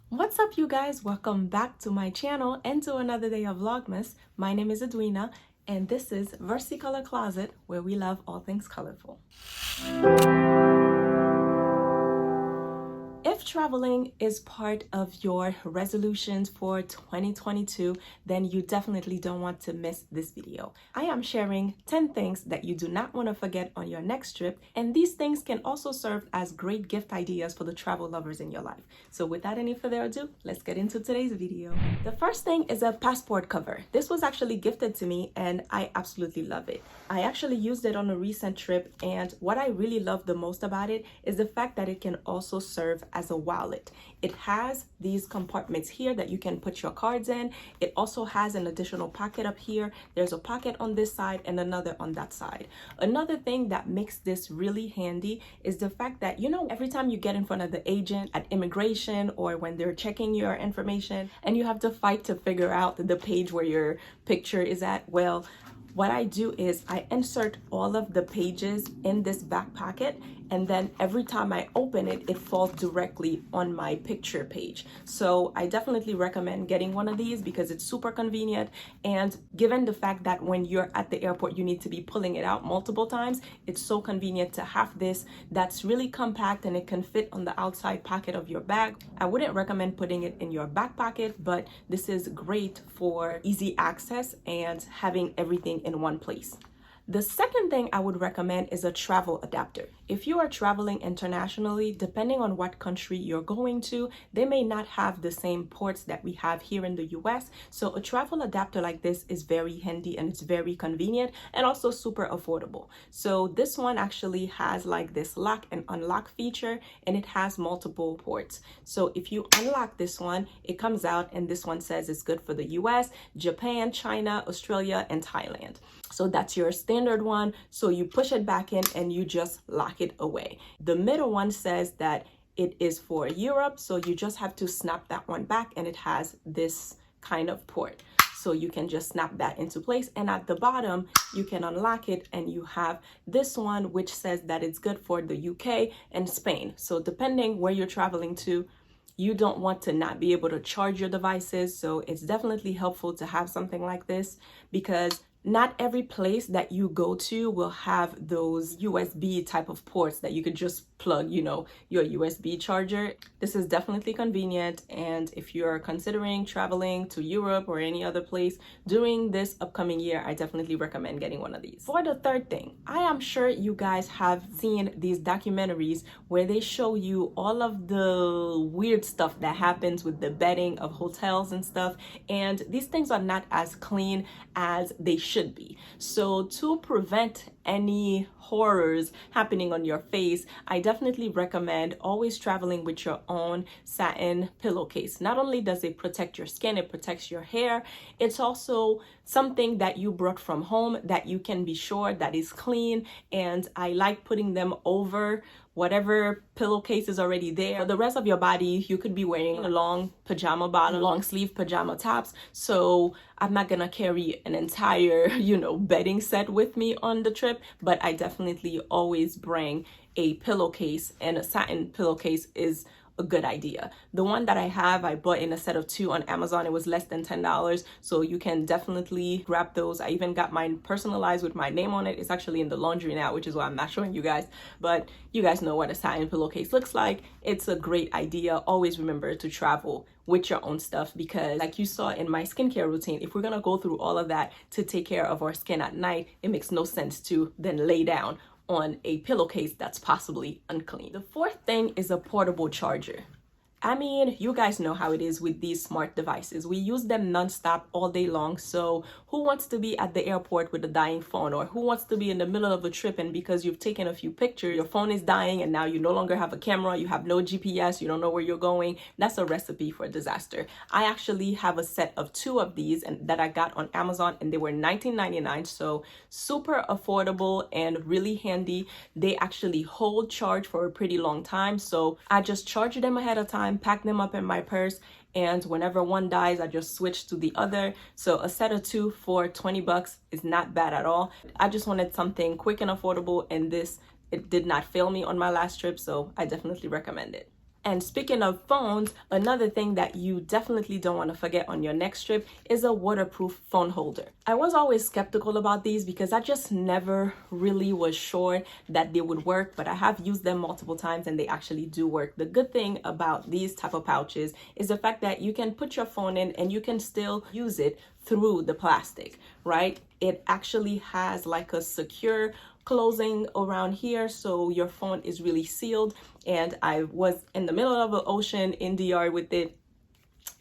What's up, you guys? Welcome back to my channel and to another day of Vlogmas. My name is Edwina and this is Versicolor Closet, where we love all things colorful. If traveling is part of your resolutions for 2022, then you definitely don't want to miss this video. I am sharing 10 things that you do not want to forget on your next trip, and these things can also serve as great gift ideas for the travel lovers in your life. So without any further ado, let's get into today's video. The first thing is a passport cover. This was actually gifted to me and I absolutely love it. I actually used it on a recent trip, and what I really love the most about it is the fact that it can also serve as a wallet. It has these compartments here that you can put your cards in. It also has an additional pocket up here. There's a pocket on this side and another on that side. Another thing that makes this really handy is the fact that, every time you get in front of the agent at immigration or when they're checking your information and you have to fight to figure out the page where your picture is at, well, what I do is I insert all of the pages in this back pocket, and then every time I open it, it falls directly on my picture page. So I definitely recommend getting one of these because it's super convenient. And given the fact that when you're at the airport, you need to be pulling it out multiple times, it's so convenient to have this that's really compact and it can fit on the outside pocket of your bag. I wouldn't recommend putting it in your back pocket, but this is great for easy access and having everything in one place. The second thing I would recommend is a travel adapter. If you are traveling internationally, depending on what country you're going to, they may not have the same ports that we have here in the US. So a travel adapter like this is very handy and it's very convenient and also super affordable. So this one actually has like this lock and unlock feature, and it has multiple ports. So if you unlock this one, it comes out and this one says it's good for the US, Japan, China, Australia, and Thailand. So that's your standard one. So you push it back in and you just lock it away. The middle one says that it is for Europe. So you just have to snap that one back and it has this kind of port. So you can just snap that into place. And at the bottom, you can unlock it and you have this one, which says that it's good for the UK and Spain. So depending where you're traveling to, you don't want to not be able to charge your devices. So it's definitely helpful to have something like this because not every place that you go to will have those USB type of ports that you could just plug, your USB charger. This is definitely convenient. And if you're considering traveling to Europe or any other place during this upcoming year, I definitely recommend getting one of these. For the third thing, I am sure you guys have seen these documentaries where they show you all of the weird stuff that happens with the bedding of hotels and stuff. And these things are not as clean as they should be. So to prevent any horrors happening on your face, I definitely recommend always traveling with your own satin pillowcase. Not only does it protect your skin, it protects your hair. It's also something that you brought from home that you can be sure that is clean. And I like putting them over whatever pillowcase is already there. For the rest of your body, you could be wearing a long pajama bottom, long sleeve pajama tops. So I'm not gonna carry an entire, bedding set with me on the trip, but I definitely always bring a pillowcase, and a satin pillowcase is a good idea. The one that I have, I bought in a set of 2 on Amazon. It was less than $10, so you can definitely grab those. I even got mine personalized with my name on it. It's actually in the laundry now, which is why I'm not showing you guys, but you guys know what a satin pillowcase looks like. It's a great idea. Always remember to travel with your own stuff, because like you saw in my skincare routine, if we're gonna go through all of that to take care of our skin at night, it makes no sense to then lay down on a pillowcase that's possibly unclean. The fourth thing is a portable charger. I mean, you guys know how it is with these smart devices. We use them nonstop all day long. So who wants to be at the airport with a dying phone? Or who wants to be in the middle of a trip and because you've taken a few pictures, your phone is dying and now you no longer have a camera, you have no GPS, you don't know where you're going? That's a recipe for disaster. I actually have a set of 2 of these and that I got on Amazon, and they were $19.99. So super affordable and really handy. They actually hold charge for a pretty long time. So I just charge them ahead of time, pack them up in my purse, and whenever one dies, I just switch to the other. So a set of 2 for $20 is not bad at all. I just wanted something quick and affordable, and it did not fail me on my last trip, so I definitely recommend it. And speaking of phones, another thing that you definitely don't want to forget on your next trip is a waterproof phone holder. I was always skeptical about these because I just never really was sure that they would work, but I have used them multiple times and they actually do work. The good thing about these type of pouches is the fact that you can put your phone in and you can still use it through the plastic, right? It actually has like a secure closing around here, so your phone is really sealed. And I was in the middle of the ocean in DR with it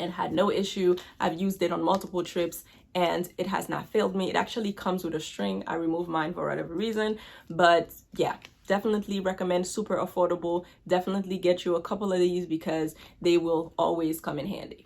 and had no issue. I've used it on multiple trips and it has not failed me. It actually comes with a string. I removed mine for whatever reason, but yeah, definitely recommend. Super affordable. Definitely get you a couple of these because they will always come in handy.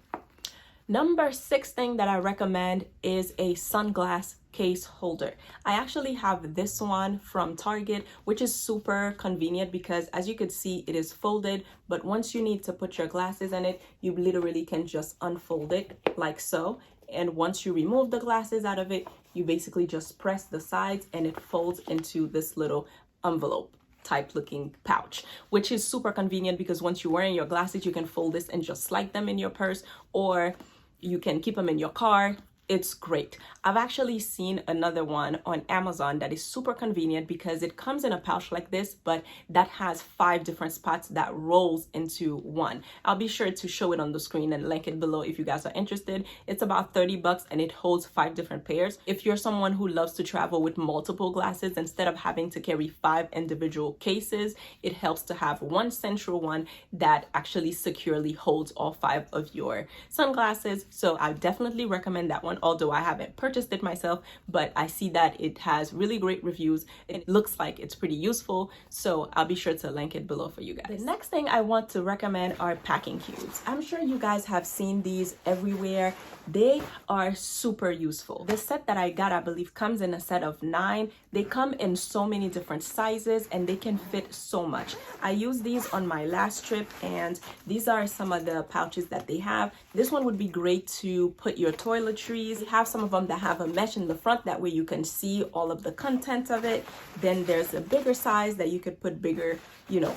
Number 6 thing that I recommend is a sunglass case holder. I actually have this one from Target, which is super convenient because as you can see, it is folded, but once you need to put your glasses in it, you literally can just unfold it like so. And once you remove the glasses out of it, you basically just press the sides and it folds into this little envelope type looking pouch, which is super convenient because once you're wearing your glasses, you can fold this and just slide them in your purse, or you can keep them in your car. It's great. I've actually seen another one on Amazon that is super convenient because it comes in a pouch like this, but that has 5 different spots that rolls into one. I'll be sure to show it on the screen and link it below if you guys are interested. It's about $30 and it holds 5 different pairs. If you're someone who loves to travel with multiple glasses, instead of having to carry 5 individual cases, it helps to have one central one that actually securely holds all 5 of your sunglasses. So I definitely recommend that one. Although I haven't purchased it myself, but I see that it has really great reviews. It looks like it's pretty useful, so I'll be sure to link it below for you guys. The next thing I want to recommend are packing cubes. I'm sure you guys have seen these everywhere. They are super useful. The set that I got, I believe, comes in a set of 9. They come in so many different sizes and they can fit so much. I used these on my last trip and these are some of the pouches that they have. This one would be great to put your toiletries. They have some of them that have a mesh in the front, that way you can see all of the contents of it. Then there's a bigger size that you could put bigger,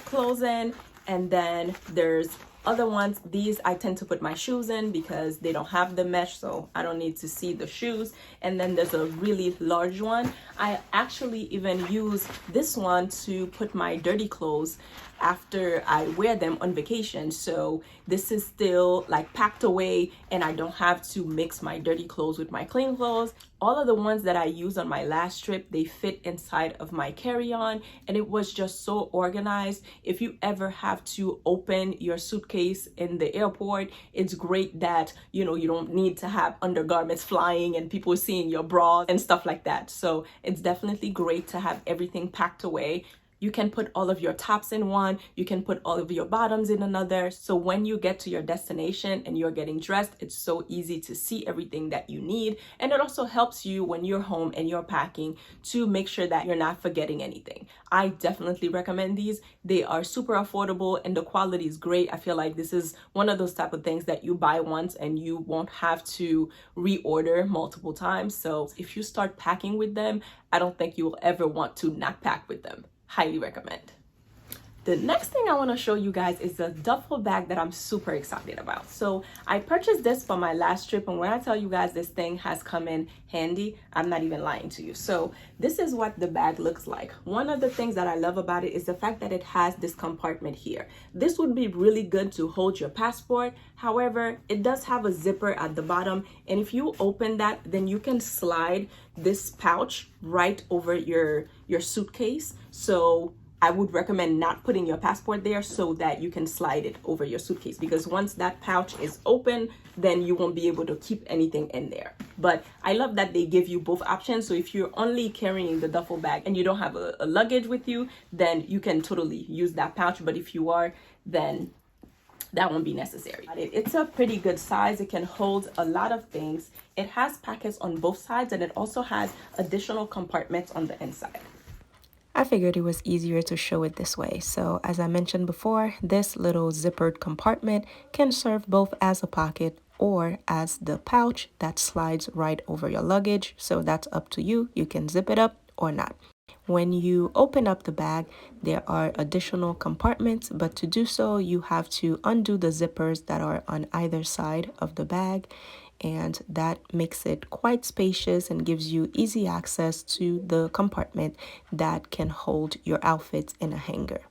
clothes in. And then there's other ones. These I tend to put my shoes in because they don't have the mesh, so I don't need to see the shoes. And then there's a really large one. I actually even use this one to put my dirty clothes after I wear them on vacation. So this is still like packed away and I don't have to mix my dirty clothes with my clean clothes. All of the ones that I used on my last trip, they fit inside of my carry-on and it was just so organized. If you ever have to open your suitcase in the airport, it's great that, you don't need to have undergarments flying and people seeing your bras and stuff like that. So it's definitely great to have everything packed away. You can put all of your tops in one, you can put all of your bottoms in another. So when you get to your destination and you're getting dressed, it's so easy to see everything that you need. And it also helps you when you're home and you're packing to make sure that you're not forgetting anything. I definitely recommend these. They are super affordable and the quality is great. I feel like this is one of those type of things that you buy once and you won't have to reorder multiple times. So if you start packing with them, I don't think you will ever want to not pack with them. Highly recommend. The next thing I want to show you guys is the duffel bag that I'm super excited about. So I purchased this for my last trip, and when I tell you guys this thing has come in handy, I'm not even lying to you. So this is what the bag looks like. One of the things that I love about it is the fact that it has this compartment here. This would be really good to hold your passport. However, it does have a zipper at the bottom, and if you open that, then you can slide this pouch right over your suitcase. So I would recommend not putting your passport there so that you can slide it over your suitcase, because once that pouch is open, then you won't be able to keep anything in there. But I love that they give you both options. So if you're only carrying the duffel bag and you don't have a luggage with you, then you can totally use that pouch. But if you are, then that won't be necessary. It's a pretty good size. It can hold a lot of things. It has pockets on both sides and it also has additional compartments on the inside. I figured it was easier to show it this way. So as I mentioned before, this little zippered compartment can serve both as a pocket or as the pouch that slides right over your luggage. So that's up to you. You can zip it up or not. When you open up the bag, there are additional compartments, but to do so, you have to undo the zippers that are on either side of the bag, and that makes it quite spacious and gives you easy access to the compartment that can hold your outfits in a hanger.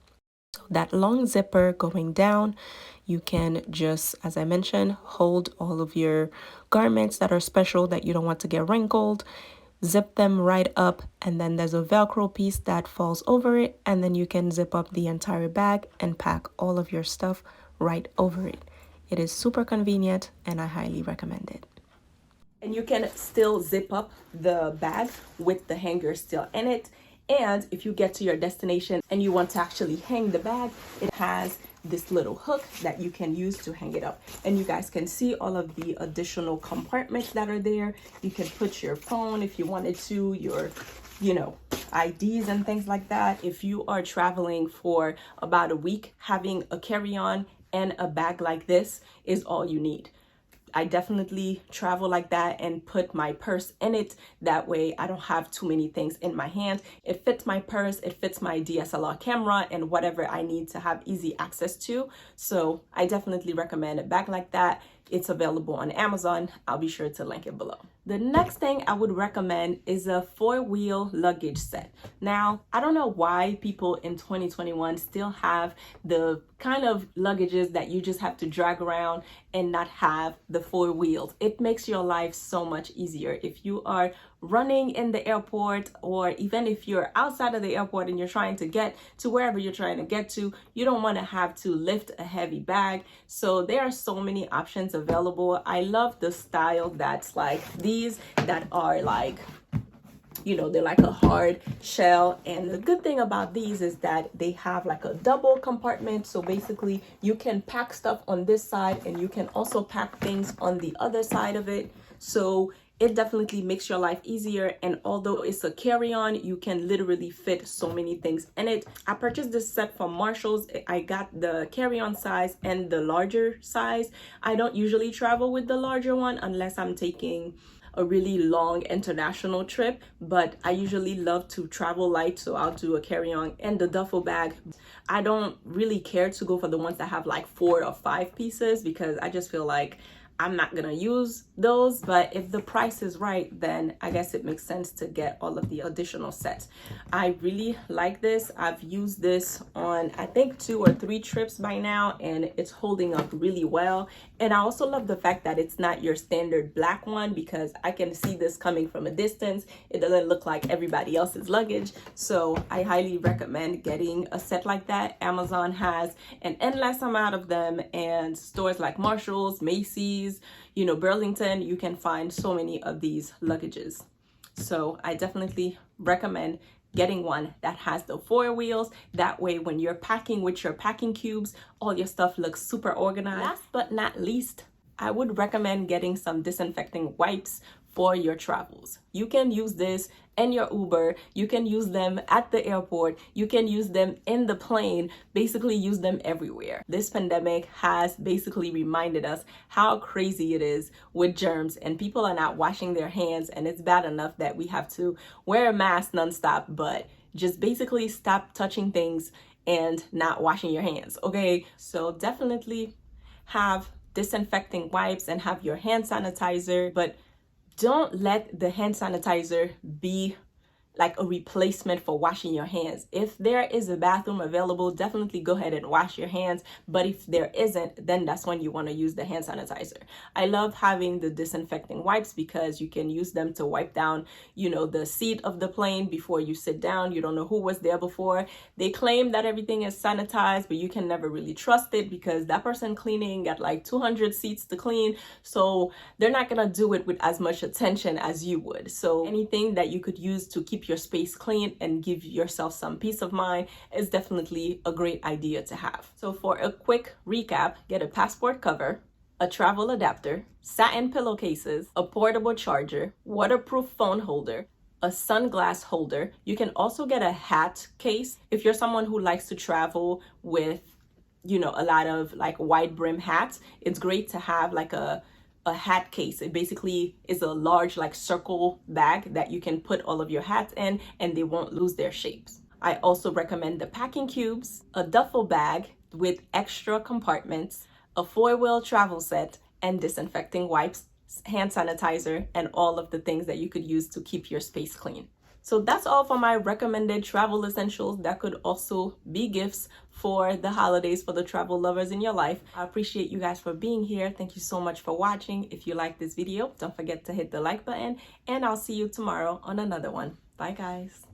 So that long zipper going down, you can just, as I mentioned, hold all of your garments that are special that you don't want to get wrinkled, zip them right up, and then there's a Velcro piece that falls over it, and then you can zip up the entire bag and pack all of your stuff right over it. It is super convenient and I highly recommend it. And you can still zip up the bag with the hanger still in it. And if you get to your destination and you want to actually hang the bag, it has this little hook that you can use to hang it up. And you guys can see all of the additional compartments that are there. You can put your phone if you wanted to, your, IDs and things like that. If you are traveling for about a week, having a carry-on and a bag like this is all you need. I definitely travel like that and put my purse in it. That way I don't have too many things in my hand. It fits my purse, it fits my DSLR camera and whatever I need to have easy access to. So I definitely recommend a bag like that. It's available on Amazon. I'll be sure to link it below. The next thing I would recommend is a 4-wheel luggage set. Now, I don't know why people in 2021 still have the kind of luggages that you just have to drag around and not have the 4 wheels. It makes your life so much easier. If you are running in the airport, or even if you're outside of the airport and you're trying to get to wherever you're trying to get to, you don't want to have to lift a heavy bag. So there are so many options available. I love the style that's like these that are like, they're like a hard shell. And the good thing about these is that they have like a double compartment. So basically you can pack stuff on this side and you can also pack things on the other side of it. So it definitely makes your life easier. And although it's a carry-on, you can literally fit so many things in it. I purchased this set from Marshall's. I got the carry-on size and the larger size. I don't usually travel with the larger one unless I'm taking a really long international trip, but I usually love to travel light, so I'll do a carry-on. And the duffel bag, I don't really care to go for the ones that have like 4 or 5 pieces because I just feel like I'm not gonna use those. But if the price is right, then I guess it makes sense to get all of the additional sets. I really like this. I've used this on I think 2 or 3 trips by now, and it's holding up really well. And I also love the fact that it's not your standard black one, because I can see this coming from a distance. It doesn't look like everybody else's luggage. So I highly recommend getting a set like that. Amazon has an endless amount of them, and stores like Marshall's, Macy's, Burlington, you can find so many of these luggages. So I definitely recommend getting one that has the 4 wheels. That way when you're packing with your packing cubes, all your stuff looks super organized. Last but not least, I would recommend getting some disinfecting wipes for your travels. You can use this in your Uber, you can use them at the airport, you can use them in the plane, basically use them everywhere. This pandemic has basically reminded us how crazy it is with germs, and people are not washing their hands, and it's bad enough that we have to wear a mask nonstop, but just basically stop touching things and not washing your hands, okay? So definitely have disinfecting wipes and have your hand sanitizer, but don't let the hand sanitizer be like a replacement for washing your hands. If there is a bathroom available, definitely go ahead and wash your hands. But if there isn't, then that's when you want to use the hand sanitizer. I love having the disinfecting wipes because you can use them to wipe down, the seat of the plane before you sit down. You don't know who was there before. They claim that everything is sanitized, but you can never really trust it because that person cleaning got like 200 seats to clean. So they're not going to do it with as much attention as you would. So anything that you could use to keep your space clean and give yourself some peace of mind is definitely a great idea to have. So for a quick recap, get a passport cover, a travel adapter, satin pillowcases, a portable charger, waterproof phone holder, a sunglass holder. You can also get a hat case if you're someone who likes to travel with a lot of like wide brim hats. It's great to have like a a hat case. It basically is a large like circle bag that you can put all of your hats in and they won't lose their shapes. I also recommend the packing cubes, a duffel bag with extra compartments, a 4-wheel travel set, and disinfecting wipes, hand sanitizer, and all of the things that you could use to keep your space clean. So that's all for my recommended travel essentials that could also be gifts for the holidays for the travel lovers in your life. I appreciate you guys for being here. Thank you so much for watching. If you like this video, don't forget to hit the like button, and I'll see you tomorrow on another one. Bye guys.